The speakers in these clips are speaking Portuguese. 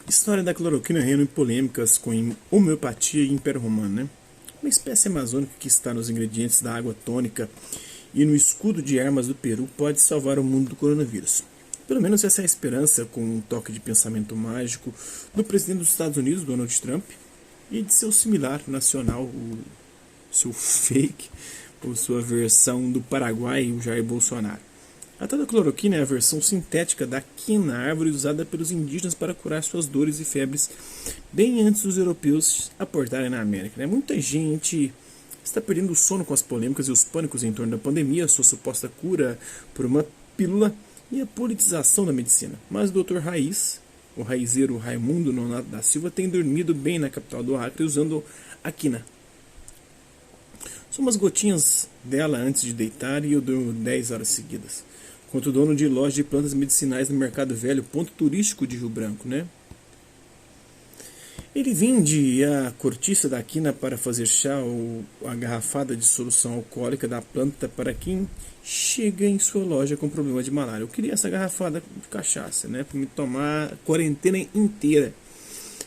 História da cloroquina reina em polêmicas com homeopatia e Império Romano, né? Uma espécie amazônica que está nos ingredientes da água tônica e no escudo de armas do Peru pode salvar o mundo do coronavírus. Pelo menos essa é a esperança, com um toque de pensamento mágico do presidente dos Estados Unidos, Donald Trump, e de seu similar nacional, o seu fake, ou sua versão do Paraguai, o Jair Bolsonaro. A tal da cloroquina é a versão sintética da quina, árvore usada pelos indígenas para curar suas dores e febres, bem antes dos europeus aportarem na América, né? Muita gente está perdendo o sono com as polêmicas e os pânicos em torno da pandemia, sua suposta cura por uma pílula e a politização da medicina. Mas o Dr. Raiz, o raizeiro Raimundo Nonato da Silva, tem dormido bem na capital do Acre usando a quina. São umas gotinhas dela antes de deitar e eu durmo 10 horas seguidas. Quanto dono de loja de plantas medicinais no Mercado Velho, ponto turístico de Rio Branco, né? Ele vende a cortiça da quina para fazer chá ou a garrafada de solução alcoólica da planta para quem chega em sua loja com problema de malária. Eu queria essa garrafada de cachaça, né? Para me tomar a quarentena inteira.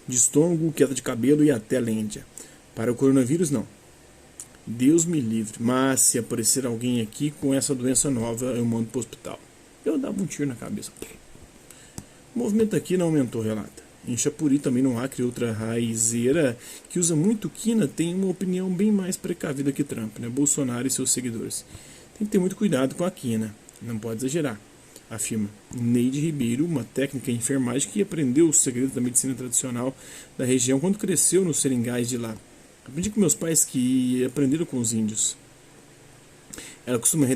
De estômago, queda de cabelo e até lêndia. Para o coronavírus, não. Deus me livre, mas se aparecer alguém aqui com essa doença nova, eu mando para o hospital. Eu dava um tiro na cabeça. O movimento aqui não aumentou, relata. Em Chapuri, também no Acre, outra raizeira que usa muito quina tem uma opinião bem mais precavida que Trump, né? Bolsonaro e seus seguidores. Tem que ter muito cuidado com a quina, não pode exagerar, afirma Neide Ribeiro, uma técnica em enfermagem que aprendeu os segredos da medicina tradicional da região quando cresceu nos seringais de lá. Aprendi com meus pais que aprenderam com os índios. Ela costuma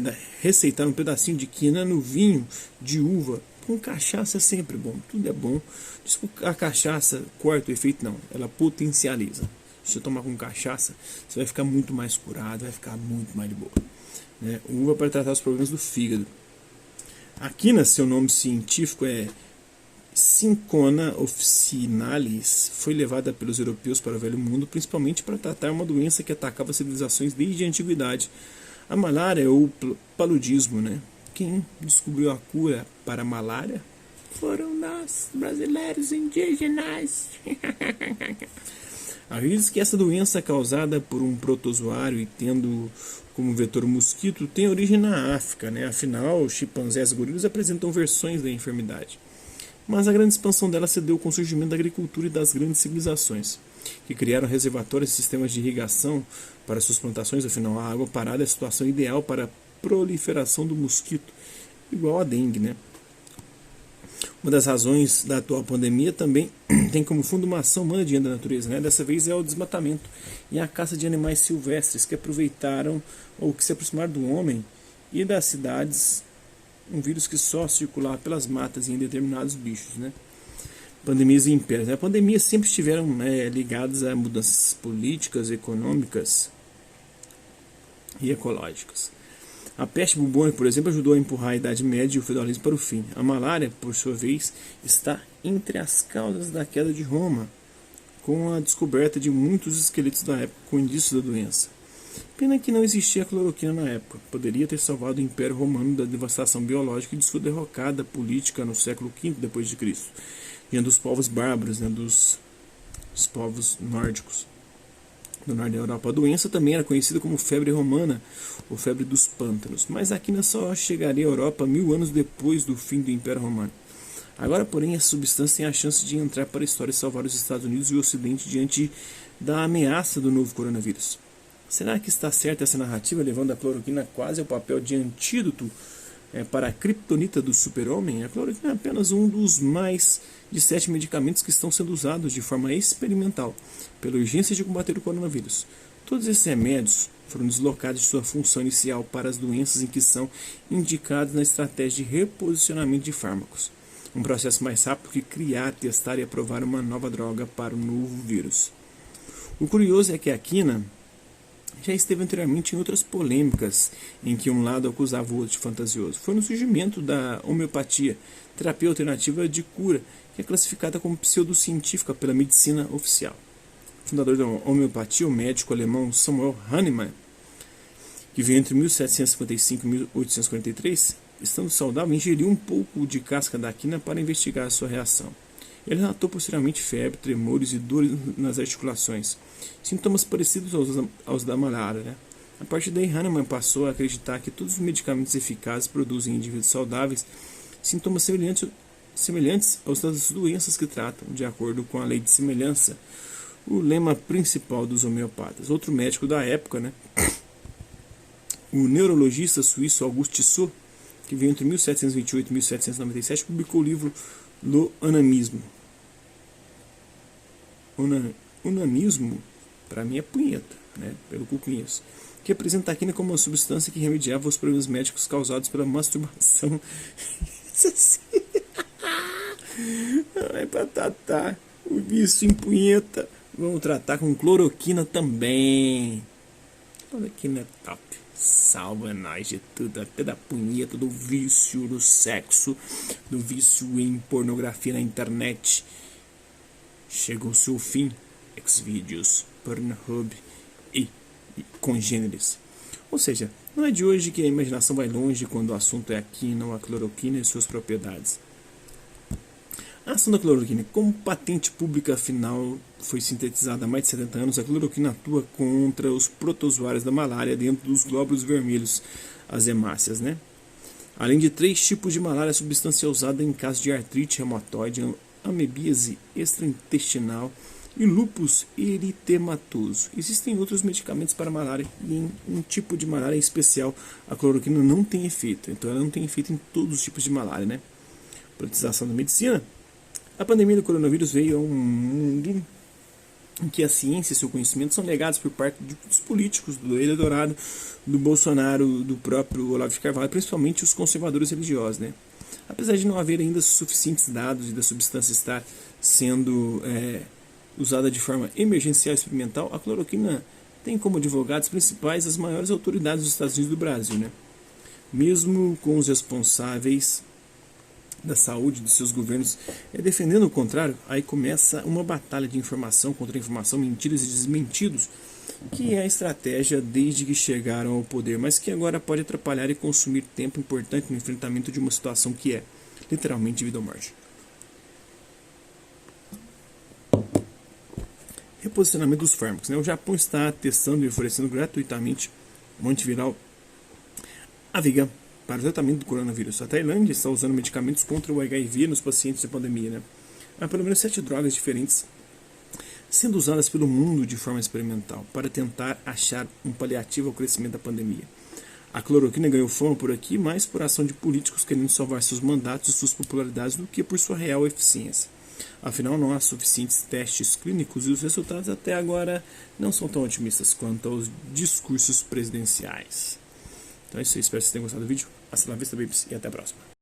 receitar um pedacinho de quina no vinho de uva. Com cachaça é sempre bom, tudo é bom. Diz que a cachaça corta o efeito, não, ela potencializa. Se você tomar com cachaça, você vai ficar muito mais curado, vai ficar muito mais de boa. Né? Uva para tratar os problemas do fígado. A quina, seu nome científico é Cinchona officinalis, foi levada pelos europeus para o Velho Mundo, principalmente para tratar uma doença que atacava civilizações desde a antiguidade, a malária ou paludismo, né? Quem descobriu a cura para a malária foram nós, brasileiros indígenas. Acredita que essa doença é causada por um protozoário e tendo como vetor o mosquito tem origem na África, né? Afinal, chimpanzés e gorilas apresentam versões da enfermidade. Mas a grande expansão dela se deu com o surgimento da agricultura e das grandes civilizações, que criaram reservatórios e sistemas de irrigação para suas plantações. Afinal, a água parada é a situação ideal para a proliferação do mosquito, igual a dengue, né? Uma das razões da atual pandemia também tem como fundo uma ação humana diante da natureza, né? Dessa vez é o desmatamento e a caça de animais silvestres que aproveitaram ou que se aproximaram do homem e das cidades, um vírus que só circulava pelas matas e em determinados bichos, né? Pandemias e impérios. As pandemias sempre estiveram ligadas a mudanças políticas, econômicas e ecológicas. A peste bubônica, por exemplo, ajudou a empurrar a Idade Média e o feudalismo para o fim. A malária, por sua vez, está entre as causas da queda de Roma, com a descoberta de muitos esqueletos da época com indícios da doença. Pena que não existia cloroquina na época. Poderia ter salvado o Império Romano da devastação biológica e de sua derrocada política no século V d.C., diante dos povos bárbaros, né, dos povos nórdicos do norte da Europa. A doença também era conhecida como febre romana, ou febre dos pântanos, mas a quina só chegaria à Europa 1000 anos depois do fim do Império Romano. Agora, porém, essa substância tem a chance de entrar para a história e salvar os Estados Unidos e o Ocidente diante da ameaça do novo coronavírus. Será que está certa essa narrativa, levando a cloroquina quase ao papel de antídoto para a criptonita do super-homem? A cloroquina é apenas um dos mais de 7 medicamentos que estão sendo usados de forma experimental pela urgência de combater o coronavírus. Todos esses remédios foram deslocados de sua função inicial para as doenças em que são indicados na estratégia de reposicionamento de fármacos. Um processo mais rápido que criar, testar e aprovar uma nova droga para o novo vírus. O curioso é que a quina já esteve anteriormente em outras polêmicas, em que um lado acusava o outro de fantasioso. Foi no surgimento da homeopatia, terapia alternativa de cura, que é classificada como pseudocientífica pela medicina oficial. O fundador da homeopatia, o médico alemão Samuel Hahnemann, que veio entre 1755 e 1843, estando saudável, ingeriu um pouco de casca da quina para investigar a sua reação. Ele relatou posteriormente febre, tremores e dores nas articulações, sintomas parecidos aos da malária, né? A partir daí, Hahnemann passou a acreditar que todos os medicamentos eficazes produzem em indivíduos saudáveis sintomas semelhantes aos das doenças que tratam, de acordo com a lei de semelhança, o lema principal dos homeopatas. Outro médico da época, né, o neurologista suíço Auguste Tissot, que veio entre 1728 e 1797, publicou o livro do Ananismo. Onanismo, para mim, é punheta, né, pelo que eu conheço, que apresenta a quina como uma substância que remediava os problemas médicos causados pela masturbação. Isso assim. Ai, patatá, o vício em punheta. Vamos tratar com cloroquina também. Cloroquina é top. Salva nós de tudo, até da punheta, do vício do sexo, do vício em pornografia na internet. Chegou seu fim. Xvideos, Pornhub e congêneres. Ou seja, não é de hoje que a imaginação vai longe quando o assunto é a quina ou a cloroquina e suas propriedades. A ação da cloroquina, como patente pública afinal foi sintetizada há mais de 70 anos, a cloroquina atua contra os protozoários da malária dentro dos glóbulos vermelhos, as hemácias, né? Além de 3 tipos de malária, a substância é usada em casos de artrite reumatoide, amebíase extraintestinal e lúpus eritematoso. Existem outros medicamentos para malária e em um tipo de malária em especial a cloroquina não tem efeito. Então ela não tem efeito em todos os tipos de malária, né? Politização da medicina. A pandemia do coronavírus veio a um mundo em que a ciência e seu conhecimento são negados por parte dos políticos, do eleitorado, do Bolsonaro, do próprio Olavo de Carvalho, principalmente os conservadores religiosos, né? Apesar de não haver ainda suficientes dados e da substância estar sendo usada de forma emergencial e experimental, a cloroquina tem como advogados principais as maiores autoridades dos Estados Unidos e do Brasil, né? Mesmo com os responsáveis da saúde de seus governos defendendo o contrário, aí começa uma batalha de informação contra informação, mentiras e desmentidos, que é a estratégia desde que chegaram ao poder, mas que agora pode atrapalhar e consumir tempo importante no enfrentamento de uma situação que é literalmente vida ou morte. Reposicionamento dos fármacos, né? O Japão está testando e oferecendo gratuitamente um antiviral Avigan para o tratamento do coronavírus. A Tailândia está usando medicamentos contra o HIV nos pacientes de pandemia, né? Há pelo menos 7 drogas diferentes sendo usadas pelo mundo de forma experimental para tentar achar um paliativo ao crescimento da pandemia. A cloroquina ganhou fama por aqui mais por ação de políticos querendo salvar seus mandatos e suas popularidades do que por sua real eficiência. Afinal, não há suficientes testes clínicos e os resultados até agora não são tão otimistas quanto aos discursos presidenciais. Então é isso aí, espero que vocês tenham gostado do vídeo. Hasta la vista, babies, e até a próxima.